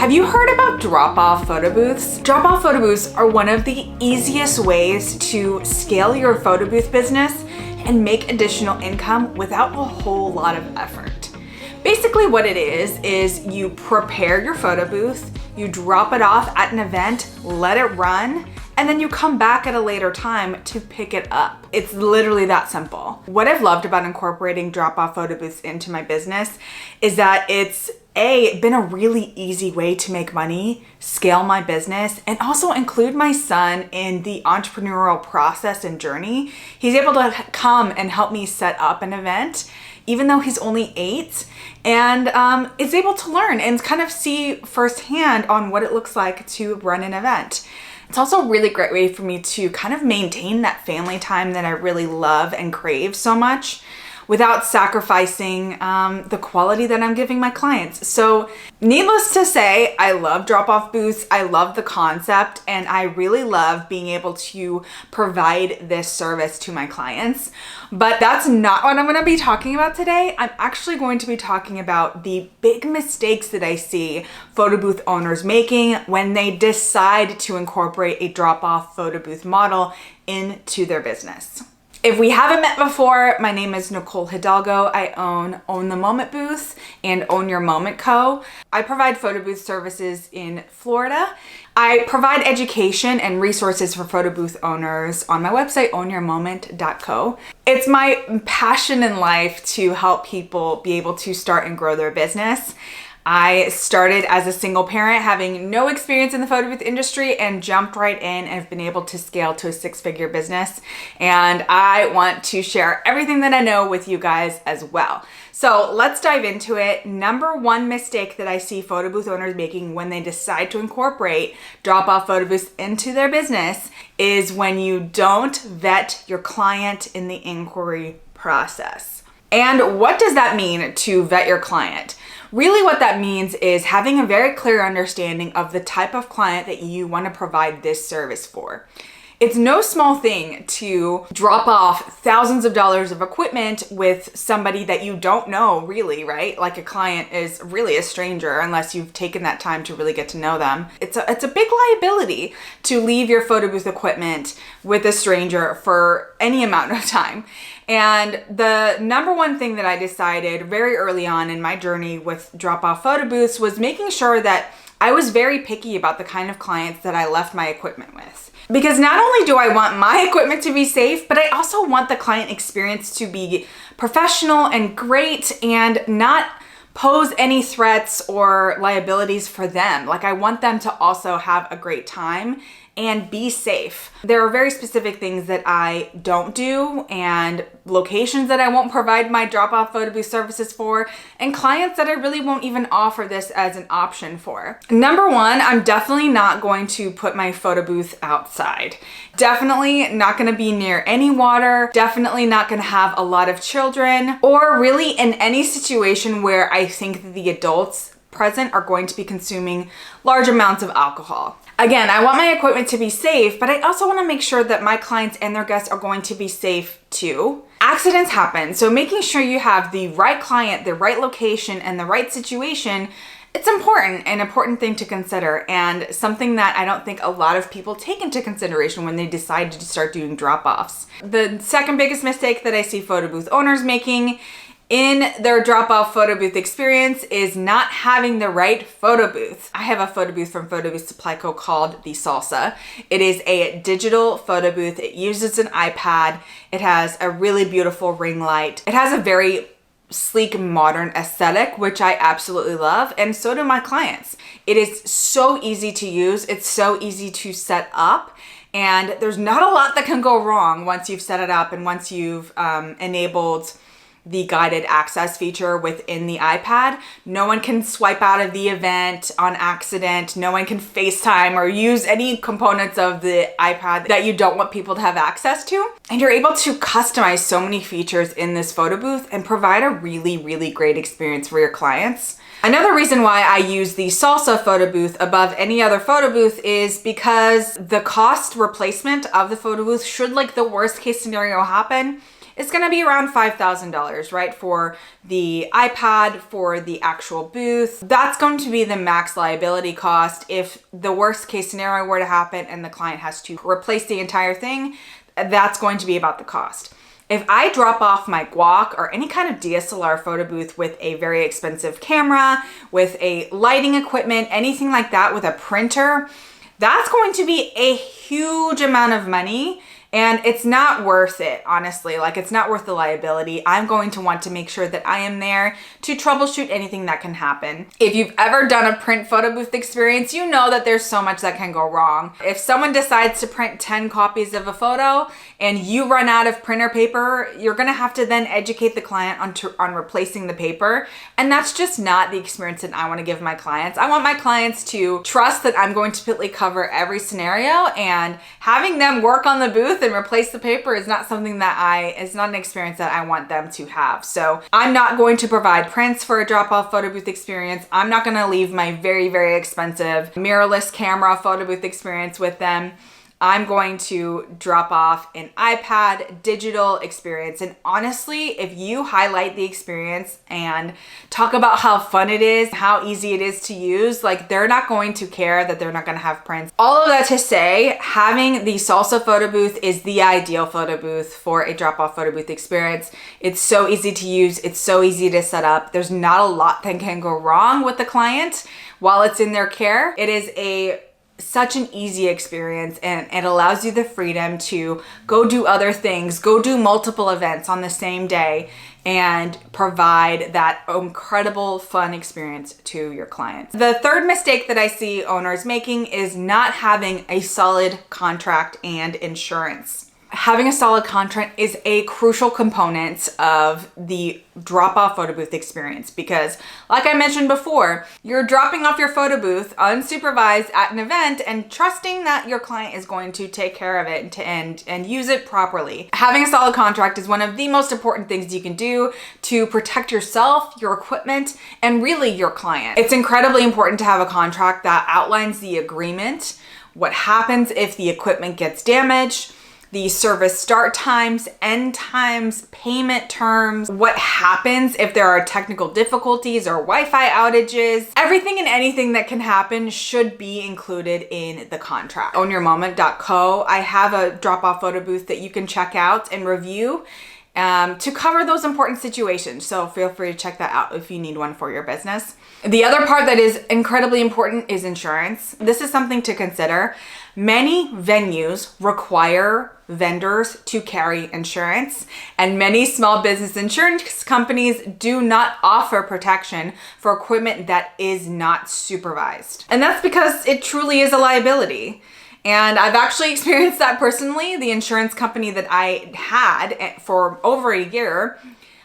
Have you heard about drop-off photo booths? Drop-off photo booths are one of the easiest ways to scale your photo booth business and make additional income without a whole lot of effort. Basically what it is you prepare your photo booth, you drop it off at an event, let it run, and then you come back at a later time to pick it up. It's literally that simple. What I've loved about incorporating drop-off photo booths into my business is that it's been a really easy way to make money, scale my business, and also include my son in the entrepreneurial process and journey. He's able to come and help me set up an event, even though he's only 8, and is able to learn and kind of see firsthand on what it looks like to run an event. It's also a really great way for me to kind of maintain that family time that I really love and crave so much without sacrificing the quality that I'm giving my clients. So needless to say, I love drop-off booths. I love the concept, and I really love being able to provide this service to my clients. But that's not what I'm gonna be talking about today. I'm actually going to be talking about the big mistakes that I see photo booth owners making when they decide to incorporate a drop-off photo booth model into their business. If we haven't met before, my name is Nicole Hidalgo. I Own the Moment Booth and Own Your Moment Co. I provide photo booth services in Florida. I provide education and resources for photo booth owners on my website, ownyourmoment.co. It's my passion in life to help people be able to start and grow their business. I started as a single parent, having no experience in the photo booth industry, and jumped right in and have been able to scale to a 6-figure business. And I want to share everything that I know with you guys as well. So let's dive into it. Number one mistake that I see photo booth owners making when they decide to incorporate drop-off photo booths into their business is when you don't vet your client in the inquiry process. And what does that mean to vet your client? Really what that means is having a very clear understanding of the type of client that you want to provide this service for. It's no small thing to drop off thousands of dollars of equipment with somebody that you don't know really, right? Like a client is really a stranger unless you've taken that time to really get to know them. It's a big liability to leave your photo booth equipment with a stranger for any amount of time. And the number one thing that I decided very early on in my journey with drop-off photo booths was making sure that I was very picky about the kind of clients that I left my equipment with. Because not only do I want my equipment to be safe, but I also want the client experience to be professional and great and not pose any threats or liabilities for them. Like, I want them to also have a great time and be safe. There are very specific things that I don't do, and locations that I won't provide my drop-off photo booth services for, and clients that I really won't even offer this as an option for. Number one, I'm definitely not going to put my photo booth outside. Definitely not gonna be near any water, definitely not gonna have a lot of children, or really in any situation where I think that the adults present are going to be consuming large amounts of alcohol. Again, I want my equipment to be safe, but I also want to make sure that my clients and their guests are going to be safe too. Accidents happen, so making sure you have the right client, the right location, and the right situation, it's an important thing to consider, and something that I don't think a lot of people take into consideration when they decide to start doing drop-offs. The second biggest mistake that I see photo booth owners making in their drop-off photo booth experience is not having the right photo booth. I have a photo booth from Photo Booth Supply Co. called the Salsa. It is a digital photo booth. It uses an iPad. It has a really beautiful ring light. It has a very sleek, modern aesthetic, which I absolutely love, and so do my clients. It is so easy to use. It's so easy to set up, and there's not a lot that can go wrong once you've set it up and once you've enabled the guided access feature within the iPad. No one can swipe out of the event on accident. No one can FaceTime or use any components of the iPad that you don't want people to have access to. And you're able to customize so many features in this photo booth and provide a really, really great experience for your clients. Another reason why I use the Salsa photo booth above any other photo booth is because the cost replacement of the photo booth, should like the worst case scenario happen, is going to be around $5,000, right? For the iPad, for the actual booth. That's going to be the max liability cost. If the worst case scenario were to happen and the client has to replace the entire thing, that's going to be about the cost. If I drop off my guac or any kind of DSLR photo booth with a very expensive camera, with a lighting equipment, anything like that, with a printer, that's going to be a huge amount of money. And it's not worth it, honestly. Like, it's not worth the liability. I'm going to want to make sure that I am there to troubleshoot anything that can happen. If you've ever done a print photo booth experience, you know that there's so much that can go wrong. If someone decides to print 10 copies of a photo and you run out of printer paper, you're gonna have to then educate the client on replacing the paper. And that's just not the experience that I wanna give my clients. I want my clients to trust that I'm going to completely cover every scenario, and having them work on the booth and replace the paper is not something that is not an experience that I want them to have. So I'm not going to provide prints for a drop-off photo booth experience. I'm not gonna leave my very, very expensive mirrorless camera photo booth experience with them. I'm going to drop off an iPad digital experience. And honestly, if you highlight the experience and talk about how fun it is, how easy it is to use, like, they're not going to care that they're not gonna have prints. All of that to say, having the Salsa photo booth is the ideal photo booth for a drop-off photo booth experience. It's so easy to use. It's so easy to set up. There's not a lot that can go wrong with the client while it's in their care. It is such an easy experience, and it allows you the freedom to go do other things, go do multiple events on the same day, and provide that incredible fun experience to your clients. The third mistake that I see owners making is not having a solid contract and insurance. Having a solid contract is a crucial component of the drop-off photo booth experience, because like I mentioned before, you're dropping off your photo booth unsupervised at an event and trusting that your client is going to take care of it and use it properly. Having a solid contract is one of the most important things you can do to protect yourself, your equipment, and really your client. It's incredibly important to have a contract that outlines the agreement, what happens if the equipment gets damaged, the service start times, end times, payment terms, what happens if there are technical difficulties or Wi-Fi outages. Everything and anything that can happen should be included in the contract. Ownyourmoment.co, I have a drop-off photo booth that you can check out and review to cover those important situations. So feel free to check that out if you need one for your business. The other part that is incredibly important is insurance. This is something to consider. Many venues require vendors to carry insurance, and many small business insurance companies do not offer protection for equipment that is not supervised. And that's because it truly is a liability. And I've actually experienced that personally. The insurance company that I had for over a year,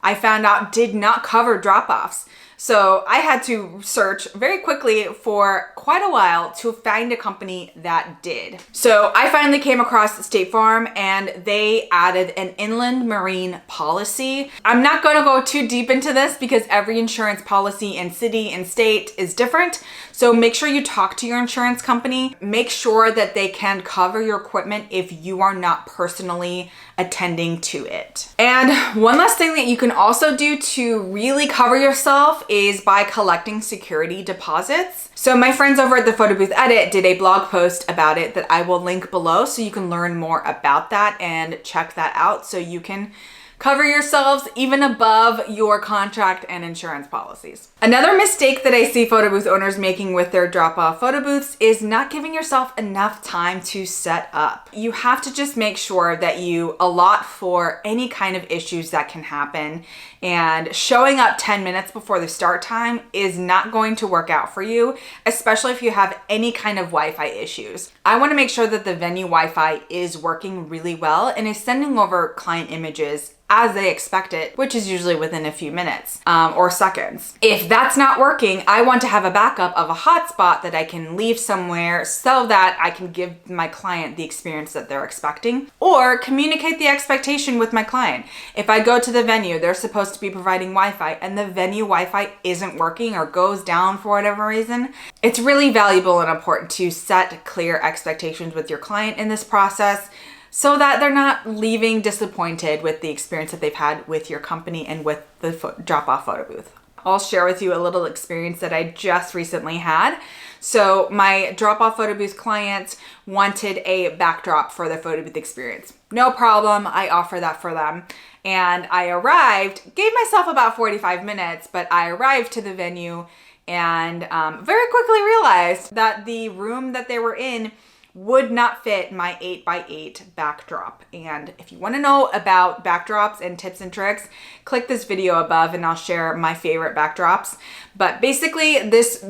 I found out did not cover drop-offs. So I had to search very quickly for quite a while to find a company that did. So I finally came across State Farm, and they added an inland marine policy. I'm not going to go too deep into this because every insurance policy in city and state is different. So make sure you talk to your insurance company. Make sure that they can cover your equipment if you are not personally attending to it. And one last thing that you can also do to really cover yourself is by collecting security deposits. So my friends over at the Photo Booth Edit did a blog post about it that I will link below, so you can learn more about that and check that out so you can cover yourselves even above your contract and insurance policies. Another mistake that I see photo booth owners making with their drop-off photo booths is not giving yourself enough time to set up. You have to just make sure that you allot for any kind of issues that can happen, and showing up 10 minutes before the start time is not going to work out for you, especially if you have any kind of Wi-Fi issues. I want to make sure that the venue Wi-Fi is working really well and is sending over client images as they expect it, which is usually within a few minutes or seconds. If that's not working, I want to have a backup of a hotspot that I can leave somewhere so that I can give my client the experience that they're expecting, or communicate the expectation with my client. If I go to the venue, they're supposed to be providing Wi-Fi, and the venue Wi-Fi isn't working or goes down for whatever reason, it's really valuable and important to set clear expectations with your client in this process. so that they're not leaving disappointed with the experience that they've had with your company and with the drop-off photo booth. I'll share with you a little experience that I just recently had. So my drop-off photo booth clients wanted a backdrop for their photo booth experience. No problem, I offer that for them. And I arrived, gave myself about 45 minutes, but I arrived to the venue and very quickly realized that the room that they were in would not fit my 8x8 backdrop. And if you want to know about backdrops and tips and tricks, click this video above and I'll share my favorite backdrops. But basically this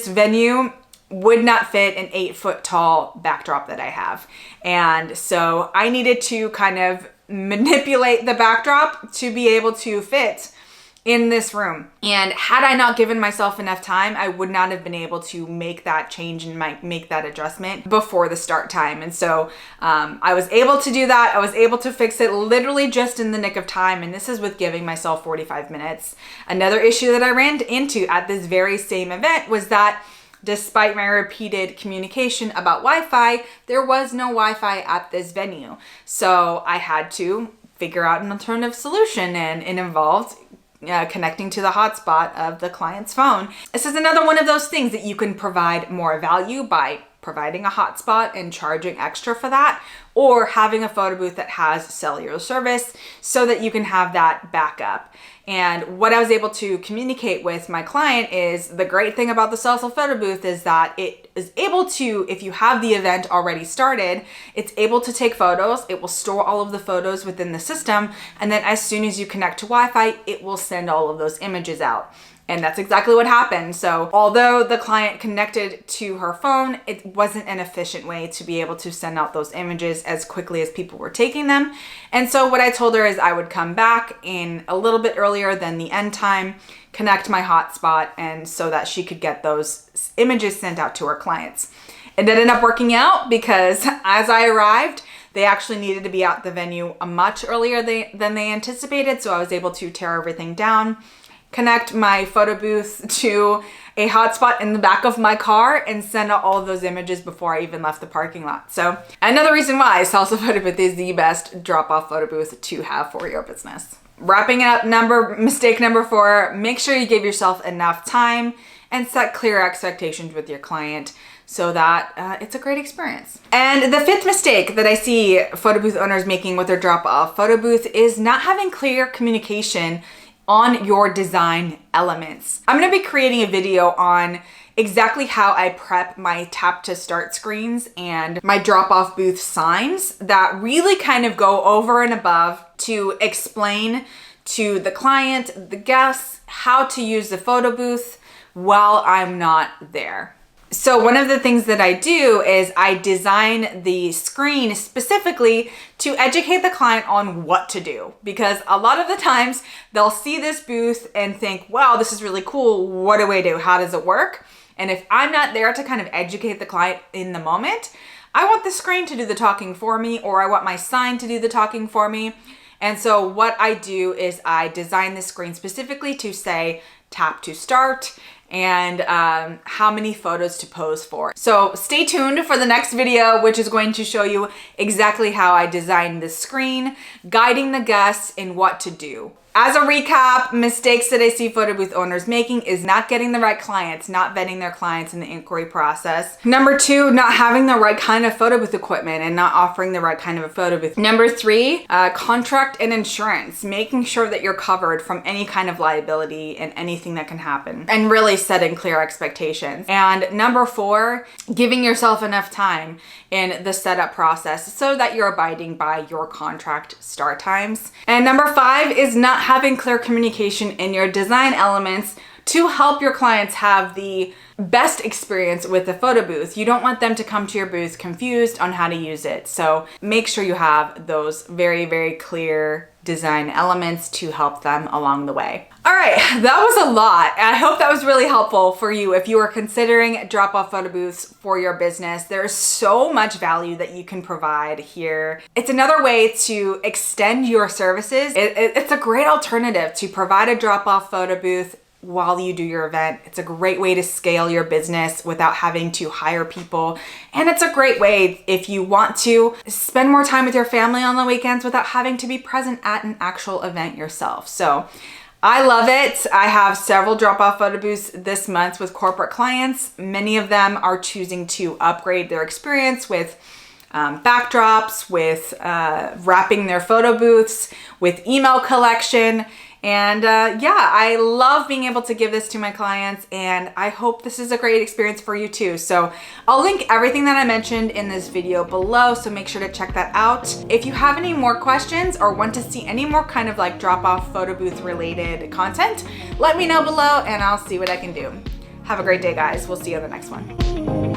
venue would not fit an 8-foot tall backdrop that I have. And so I needed to kind of manipulate the backdrop to be able to fit in this room. And had I not given myself enough time, I would not have been able to make that change and make that adjustment before the start time. And so I was able to do that. I was able to fix it literally just in the nick of time. And this is with giving myself 45 minutes. Another issue that I ran into at this very same event was that despite my repeated communication about Wi-Fi, there was no Wi-Fi at this venue. So I had to figure out an alternative solution, and it involved connecting to the hotspot of the client's phone. This is another one of those things that you can provide more value by providing a hotspot and charging extra for that, or having a photo booth that has cellular service so that you can have that backup. And what I was able to communicate with my client is the great thing about the Celsa photo booth is that it is able to, if you have the event already started, it's able to take photos. It will store all of the photos within the system. And then as soon as you connect to Wi-Fi, it will send all of those images out. And that's exactly what happened. So although the client connected to her phone, it wasn't an efficient way to be able to send out those images as quickly as people were taking them. And so what I told her is I would come back in a little bit earlier than the end time, connect my hotspot, and so that she could get those images sent out to her clients. It ended up working out because as I arrived, they actually needed to be at the venue much earlier than they anticipated. So I was able to tear everything down, connect my photo booth to a hotspot in the back of my car, and send out all of those images before I even left the parking lot. So another reason why Celsa Photo Booth is the best drop-off photo booth to have for your business. Wrapping up, mistake number 4, make sure you give yourself enough time and set clear expectations with your client so that it's a great experience. And the 5th mistake that I see photo booth owners making with their drop-off photo booth is not having clear communication on your design elements. I'm gonna be creating a video on exactly how I prep my tap to start screens and my drop-off booth signs that really kind of go over and above to explain to the client, the guests, how to use the photo booth while I'm not there. So one of the things that I do is I design the screen specifically to educate the client on what to do, because a lot of the times they'll see this booth and think, wow, this is really cool. What do I do? How does it work? And if I'm not there to kind of educate the client in the moment, I want the screen to do the talking for me, or I want my sign to do the talking for me. And so what I do is I design the screen specifically to say tap to start and how many photos to pose for. So stay tuned for the next video, which is going to show you exactly how I designed the screen, guiding the guests in what to do. As a recap, mistakes that I see photo booth owners making is not getting the right clients, not vetting their clients in the inquiry process. Number 2, not having the right kind of photo booth equipment and not offering the right kind of a photo booth. Number 3, contract and insurance, making sure that you're covered from any kind of liability and anything that can happen, and really setting clear expectations. And number 4, giving yourself enough time in the setup process so that you're abiding by your contract start times. And number 5 is not having clear communication in your design elements to help your clients have the best experience with the photo booth. You don't want them to come to your booth confused on how to use it. So make sure you have those very, very clear design elements to help them along the way. All right, that was a lot. I hope that was really helpful for you if you are considering drop-off photo booths for your business. There's so much value that you can provide here. It's another way to extend your services. It's a great alternative to provide a drop-off photo booth while you do your event. It's a great way to scale your business without having to hire people. And it's a great way if you want to spend more time with your family on the weekends without having to be present at an actual event yourself. So I love it. I have several drop-off photo booths this month with corporate clients. Many of them are choosing to upgrade their experience with backdrops, with wrapping their photo booths, with email collection. And yeah, I love being able to give this to my clients, and I hope this is a great experience for you too. So I'll link everything that I mentioned in this video below, so make sure to check that out. If you have any more questions or want to see any more kind of like drop-off photo booth related content, let me know below and I'll see what I can do. Have a great day, guys. We'll see you on the next one.